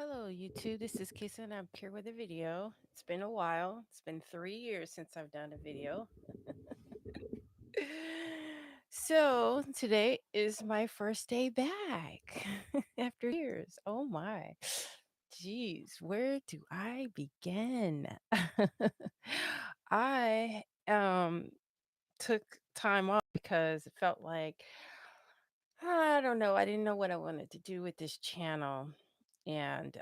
Hello, YouTube. This is Kisa, and I'm here with a video. It's been a while. It's been 3 years since I've done a video. So today is my first day back after years. Oh my. Jeez, where do I begin? I took time off because it felt like I don't know, I didn't know what I wanted to do with this channel. And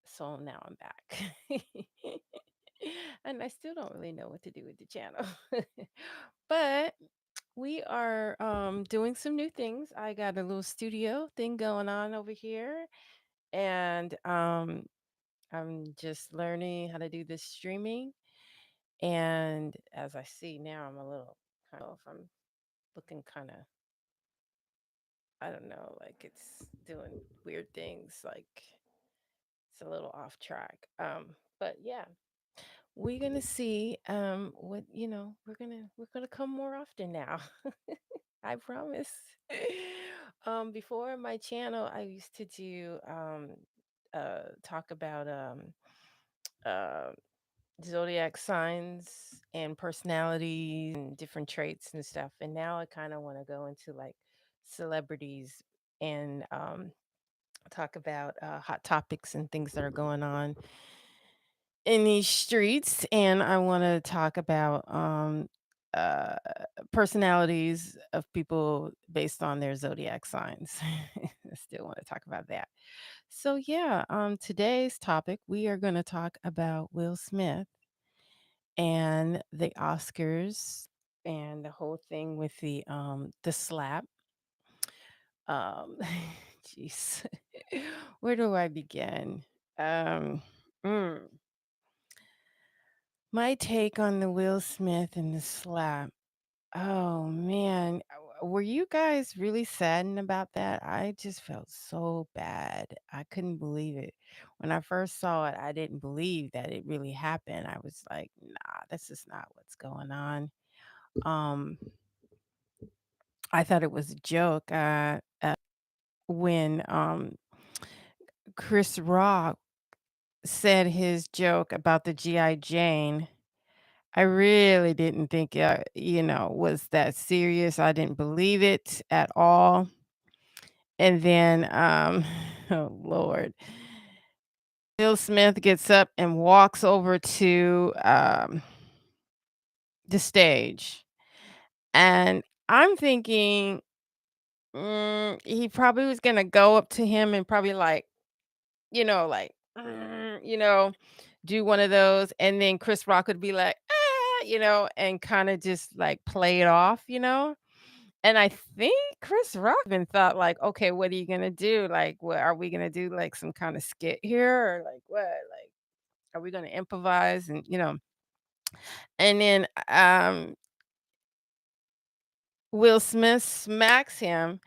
so now I'm back. And I still don't really know what to do with the channel. But we are doing some new things. I got a little studio thing going on over here. And I'm just learning how to do this streaming. And as I see now, I'm a little kind of, I'm looking kind of, I don't know, like it's doing weird things. Like it's a little off track. But yeah, we're gonna see what we're gonna come more often now. I promise. Before my channel I used to do talk about uh zodiac signs and personalities and different traits and stuff. And now I kind of want to go into like celebrities and talk about hot topics and things that are going on in these streets. And I want to talk about uh personalities of people based on their zodiac signs. I still want to talk about that. So yeah, today's topic we are going to talk about Will Smith and the Oscars and the whole thing with the slap. um Jeez. Where do I begin? um mm. My take on the Will Smith and the slap. Oh man, were you guys really saddened about that? I just felt so bad. I couldn't believe it. When I first saw it, I didn't believe that it really happened. I was like, nah, this is not what's going on. Um, I thought it was a joke. When Chris Rock said his joke about the GI Jane, I really didn't think, was that serious. I didn't believe it at all. And then, oh Lord, Will Smith gets up and walks over to the stage, and I'm thinking he probably was gonna go up to him and probably like, like, do one of those, and then Chris Rock would be like, and kind of just like play it off. And I think Chris Rock even thought like, "Okay, what are you gonna do? Like, what are we gonna do? Like some kind of skit here, or like what? Like, are we gonna improvise?" And and then Will Smith smacks him,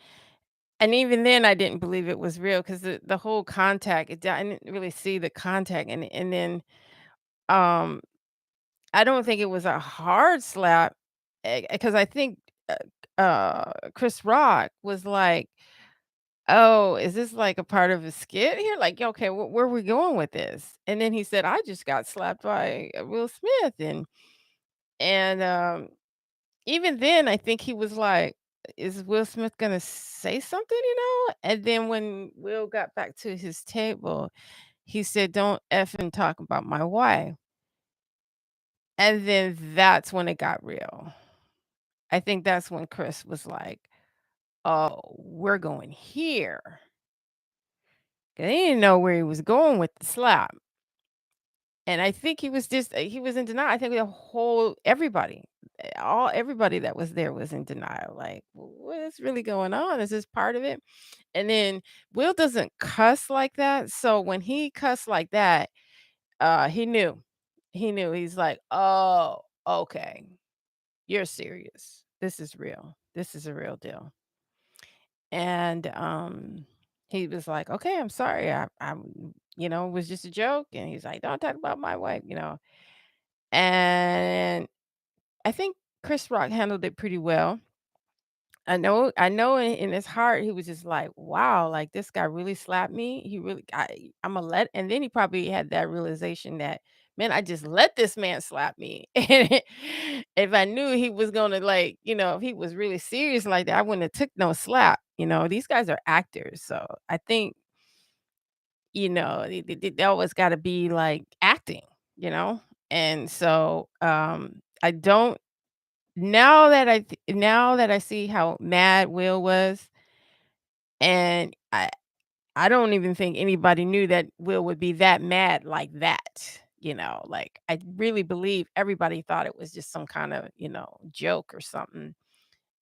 and even then, I didn't believe it was real because the whole contact. I didn't really see the contact, and then um, I don't think it was a hard slap, because I think Chris Rock was like, "Oh, is this like a part of a skit here? Like, okay, where are we going with this?" And then he said, "I just got slapped by Will Smith," and even then, I think he was like, "Is Will Smith gonna say something?" And then when Will got back to his table, he said, "Don't effing talk about my wife." And then that's when it got real. I think that's when Chris was like, "Oh, we're going here." 'Cause he didn't know where he was going with the slap. And I think he was just he was in denial. I think the whole everybody, all everybody that was there was in denial. Like, what is really going on? Is this part of it? And then Will doesn't cuss like that. So when he cussed like that, he knew. He knew. He's like, "Oh, okay. You're serious. This is real. This is a real deal." And he was like, "Okay, I'm sorry. It was just a joke." And he's like, "Don't talk about my wife." And I think Chris Rock handled it pretty well. I know in his heart, he was just like, "Wow, like, this guy really slapped me. He really Imma let," and then he probably had that realization that, "Man, I just let this man slap me." And if I knew he was gonna, like, if he was really serious like that, I wouldn't have took no slap, These guys are actors, so I think, they always gotta be, like, acting, you know? And so, I don't now that I see how mad Will was, and I don't even think anybody knew that Will would be that mad like that, like, I really believe everybody thought it was just some kinda, joke or something,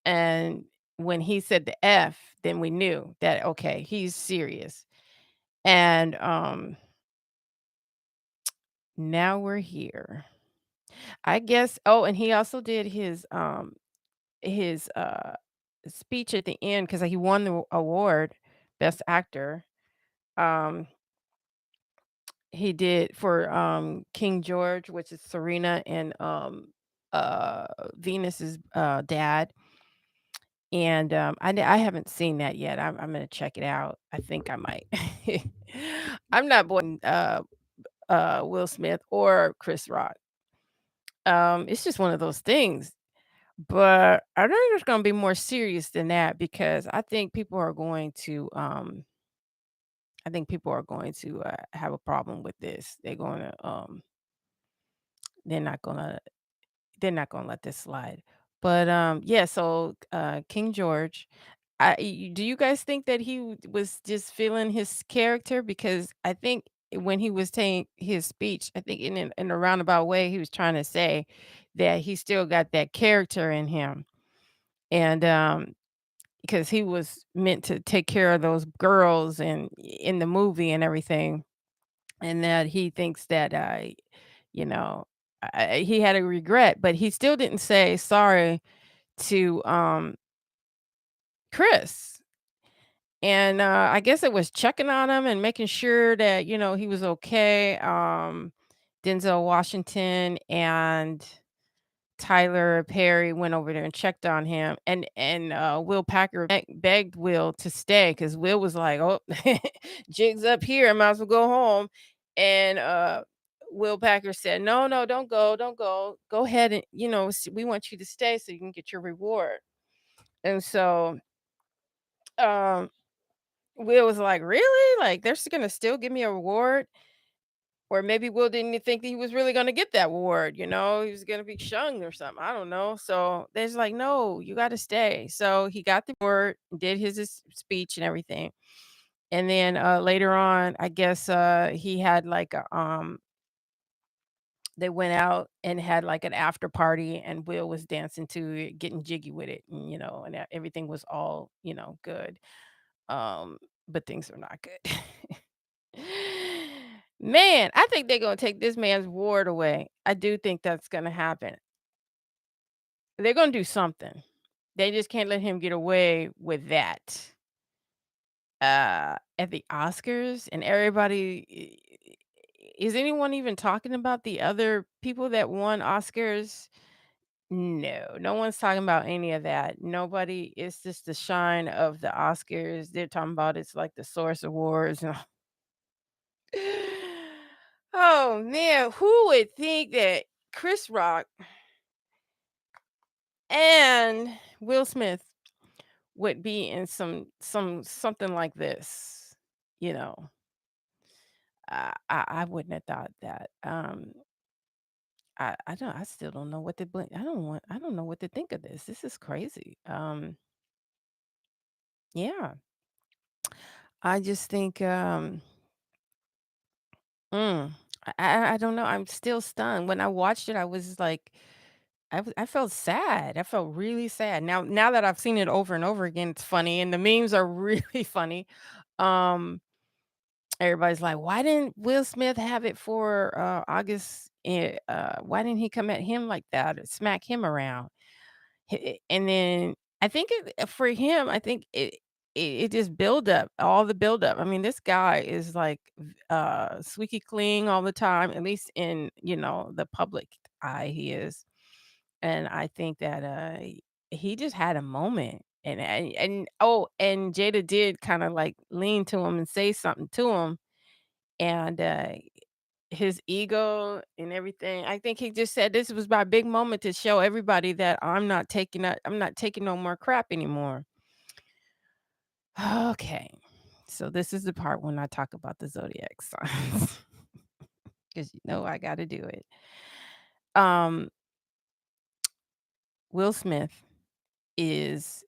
and when he said the F, then we knew that, okay, he's serious, and, now we're here. I guess and he also did his speech at the end because he won the award, Best Actor. Um, he did for, King George, which is Serena and, uh, Venus's, dad, and, I haven't seen that yet. I'm gonna check it out. I think I might. I'm not Will Smith or Chris Rock. It's just one of those things. But I think it's gonna be more serious than that because I think people are going to, have a problem with this. They're not gonna they're not gonna let this slide. But, yeah, so, King George, do you guys think that he was just feeling his character? Because I think when he was saying his speech, I think in a roundabout way, he was trying to say that he still got that character in him. And, because he was meant to take care of those girls in the movie and everything, and that he thinks that, you know, he had a regret, but he still didn't say sorry to, Chris. And, I guess it was checking on him and making sure that, he was okay. Denzel Washington and Tyler Perry went over there and checked on him, and Will Packer begged Will to stay because Will was like, "Oh, jig's up here. I might as well go home." And Will Packer said, "No, no, don't go, don't go. Go ahead and we want you to stay so you can get your reward." And so um, Will was like, "Really? Like they're gonna still give me a reward?" Or maybe Will didn't even think he was really gonna get that award, he was gonna be shunned or something, I don't know, so they're just like, "No, you gotta stay." So he got the award, did his speech and everything, and then, later on, I guess, he had like they went out and had like an after party, and Will was dancing to it, getting jiggy with it, and everything was all, good, um, but things are not good. Man, I think they're gonna take this man's ward away. I do think that's gonna happen. They're gonna do something. They just can't let him get away with that. At the Oscars and everybody is anyone even talking about the other people that won Oscars? No, no one's talking about any of that. Nobody, it's just the shine of the Oscars. They're talking about it's like the Source Awards and oh man, who would think that Chris Rock and Will Smith would be in something like this? You know, I wouldn't have thought that. I still don't know what to blame. I don't know what to think of this. This is crazy. Yeah, I just think mm, I don't know. I'm still stunned. When I watched it, I was like, I felt sad. I felt really sad. Now that I've seen it over and over again, it's funny, and the memes are really funny. Um, Everybody's like, "Why didn't Will Smith have it for, August? Why didn't he come at him like that or smack him around?" And then I think for him, I think it just build up, all the build up. I mean, this guy is like squeaky clean all the time, at least in, the public eye he is. And I think that he just had a moment. And Jada did kinda, like, lean to him and say something to him, and, his ego and everything, I think he just said, "This was my big moment to show everybody that I'm not taking no more crap anymore." Okay. So this is the part when I talk about the zodiac signs, because you know I gotta do it. Um, Will Smith is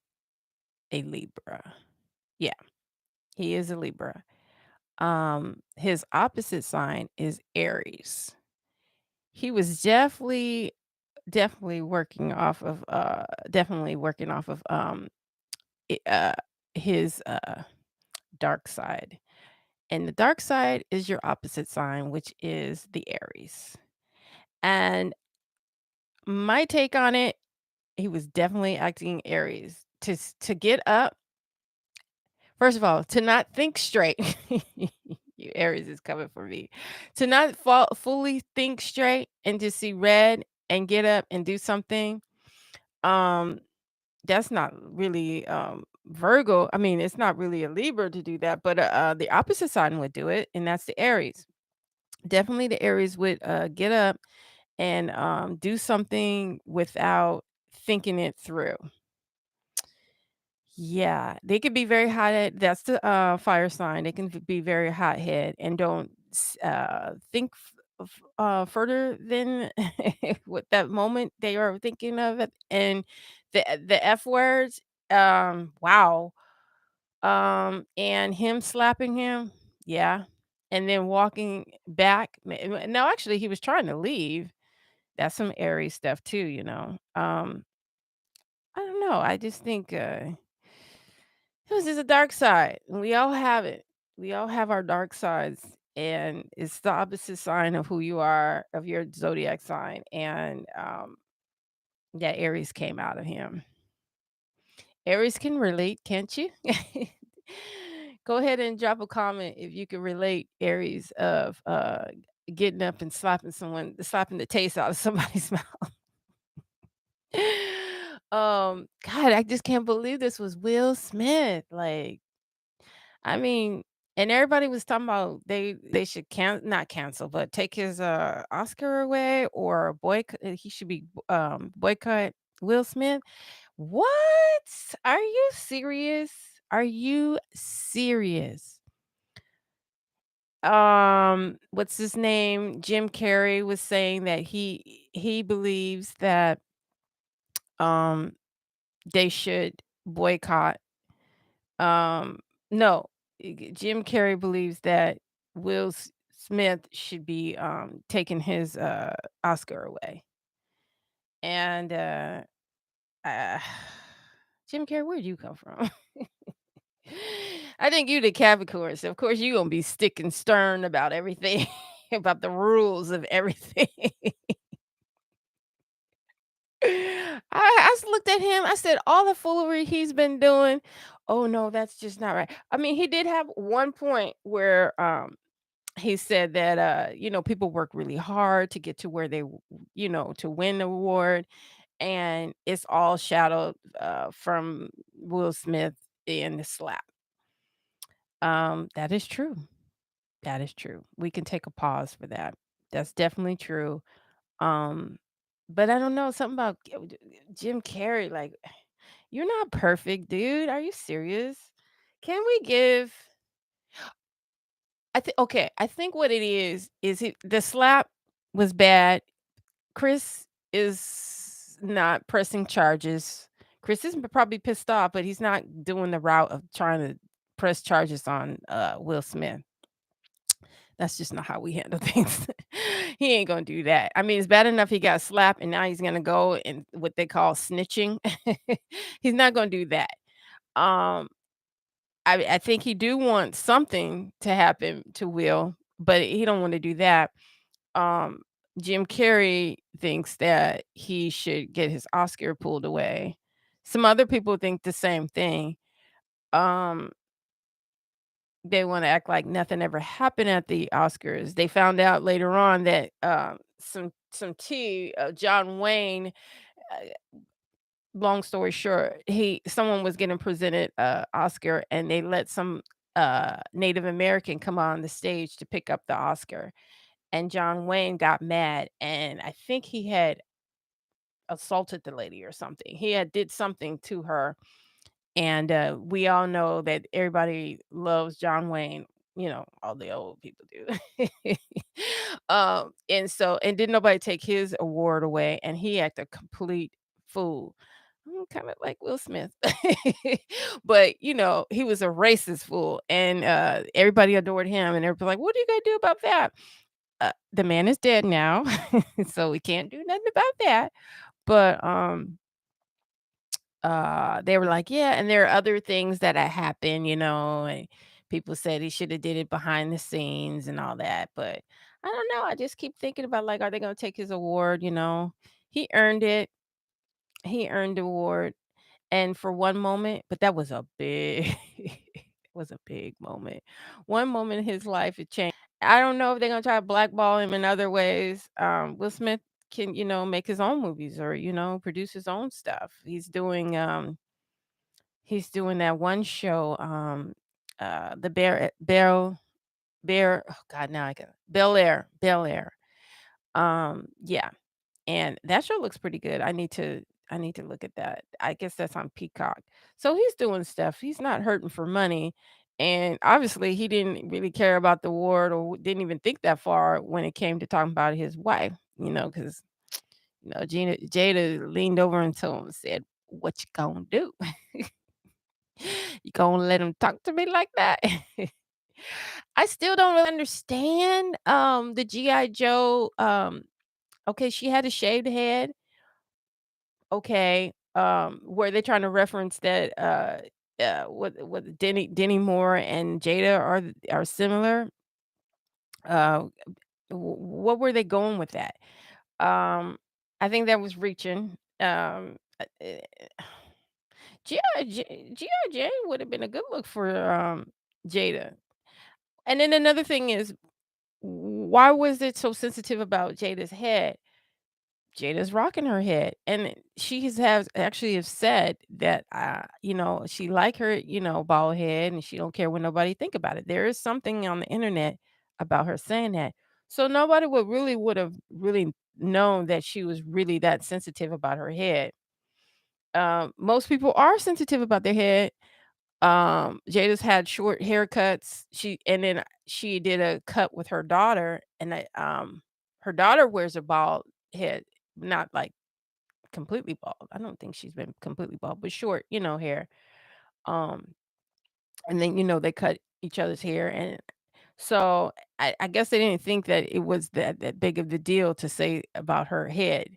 a Libra. Yeah, he is a Libra. His opposite sign is Aries. He was definitely working off of, I his, dark side, and the dark side is your opposite sign, which is the Aries, and my take on it, he was definitely acting Aries to get up. First of all, to not think straight. You Aries is coming for me. To not fully think straight and just see red and get up and do something, um, that's not really, Virgo. I mean, it's not really a Libra to do that, but, the opposite sign would do it, and that's the Aries. Definitely the Aries would, get up and, do something without thinking it through. Yeah, they could be very hot-head that's the, fire sign, they can be very hot-head and don't think further than what that moment they are thinking of it, and the F words, wow, and him slapping him, yeah, and then walking back, no, actually, he was trying to leave, that's some airy stuff too, you know, I don't know, I just think, this is a dark side, and we all have it. We all have our dark sides, and it's the opposite sign of who you are, of your zodiac sign, and, yeah, Aries came out of him. Aries can relate, can't you? Go ahead and drop a comment if you can relate Aries of, getting up and slapping the taste out of somebody's mouth. God, I just can't believe this was Will Smith, like I mean, and everybody was talking about they should not cancel, but take his, Oscar away or he should be, boycott Will Smith. What? Are you serious? Are you serious? What's his name? Jim Carrey was saying that he believes that, um, they should boycott. No, Jim Carrey believes that Smith should be, taking his, Oscar away, and, uh, Jim Carrey, where'd you come from? I think you the Capricorn, so of course you gonna be sticking stern about everything, about the rules of everything. I just looked at him, I said, "All the foolery he's been doing, oh, no, that's just not right." I mean, he did have one point where, he said that, people work really hard to get to where to win the award, and it's all shadowed, from Will Smith in the slap. That is true. That is true. We can take a pause for that. That's definitely true. Um, but I don't know, something about Jim Carrey, like, you're not perfect, dude. Are you serious? Can we give I think what it is the slap was bad. Chris is not pressing charges. Chris is probably pissed off, but he's not doing the route of trying to press charges on, Will Smith. That's just not how we handle things. He ain't gonna do that. I mean, it's bad enough he got slapped and now he's gonna go and what they call snitching. He's not gonna do that. Um, I think he do want something to happen to Will, but he don't wanna do that. Um, Jim Carrey thinks that he should get his Oscar pulled away. Some other people think the same thing. Um, they wanna act like nothing ever happened at the Oscars. They found out later on that, some tea, John Wayne, uh, long story short, he someone was getting presented a Oscar, and they let some, Native American come on the stage to pick up the Oscar, and John Wayne got mad, and I think he had assaulted the lady or something. He had did something to her, and, we all know that everybody loves John Wayne, all the old people do. And didn't nobody take his award away, and he acted a complete fool. Kinda like Will Smith. But, he was a racist fool, and, everybody adored him, and everybody like, "What are you gonna do about that?" The man is dead now, so we can't do nothing about that, but, they were like, "Yeah," and there are other things that had happened, and people said he shoulda did it behind the scenes and all that, but I don't know, I just keep thinking about, like, are they gonna take his award? He earned it. He earned the award, and for one moment but that was a big was a big moment. One moment in his life, it changed. I don't know if they're gonna try to blackball him in other ways. Will Smith can, make his own movies or, produce his own stuff. He's doing that one show, the Bear oh god, now I got Bel Air. Yeah, and that show looks pretty good. I need to look at that. I guess that's on Peacock. So he's doing stuff. He's not hurting for money, and obviously he didn't really care about the award or didn't even think that far when it came to talking about his wife, because Jada leaned over and told him, said, "What you gonna do? You gonna let him talk to me like that?" I still don't really understand, the GI Joe, okay, she had a shaved head, okay, were they trying to reference that, what Denny Moore and Jada are similar? Uh, what were they going with that? Um, I think that was reaching, G.I. Jane would have been a good look for, Jada. And then another thing is, why was it so sensitive about Jada's head? Jada's rocking her head, and she has actually have said that, she like her, bald head, and she don't care what nobody think about it. There is something on the internet about her saying that. So nobody would have really known that she was really that sensitive about her head. Most people are sensitive about their head. Jada's had short haircuts. She did a cut with her daughter, and her daughter wears a bald head, not like completely bald. I don't think she's been completely bald, but short, hair. Um, and then they cut each other's hair, and so I guess they didn't think that it was that big of the deal to say about her head.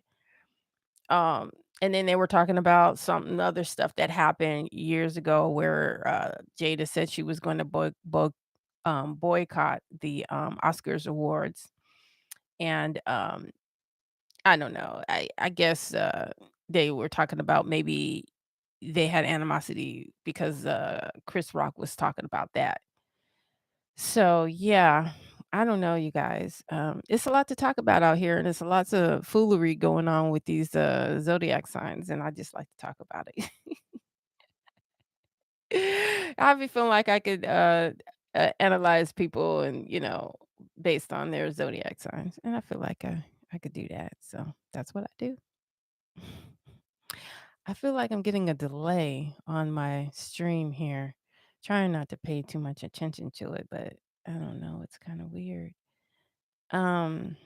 Um, and then they were talking about something other stuff that happened years ago where, Jada said she was gonna boycott the, Oscars awards, and, I don't know, I guess, they were talking about maybe they had animosity because, Chris Rock was talking about that. So, yeah, I don't know, you guys. It's a lot to talk about out here, and there's lots of foolery going on with these zodiac signs, and I just like to talk about it. I be feeling like I could analyze people and based on their zodiac signs, and I feel like I could do that. So that's what I do. I feel like I'm getting a delay on my stream here. Trying not to pay too much attention to it, but I don't know. It's kind of weird. Um,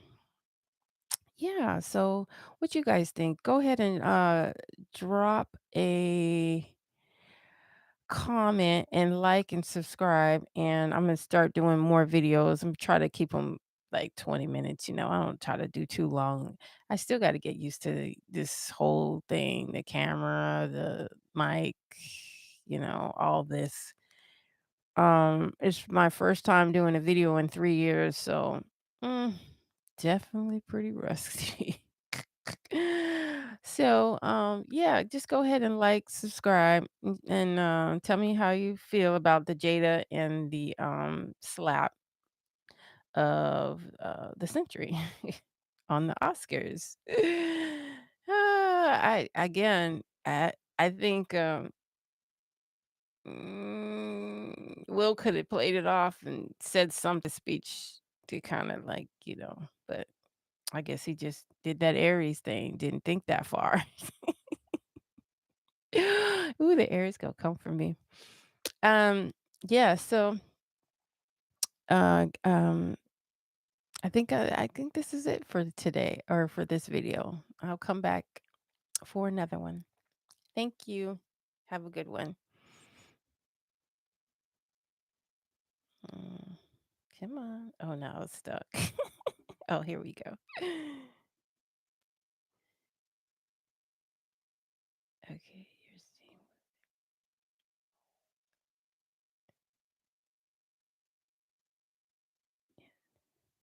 yeah, so what you guys think? Go ahead and drop a comment and like and subscribe, and I'm gonna start doing more videos. I'm try to keep them like 20 minutes. I don't try to do too long. I still got to get used to this whole thing, the camera, the mic, all this. It's my first time doing a video in 3 years, so mm, definitely pretty rusty. So, yeah, just go ahead and like, subscribe, and tell me how you feel about the Jada and the slap of the century on the Oscars. I again, I think, Will could have played it off and said something speech to kinda, like, but I guess he just did that Aries thing, didn't think that far. Ooh, the Aries gonna come for me. Um, yeah, so, uh, um, I think this is it for today or for this video. I'll come back for another one. Thank you. Have a good one. Mm, come on. Oh, now it's stuck. Oh, here we go.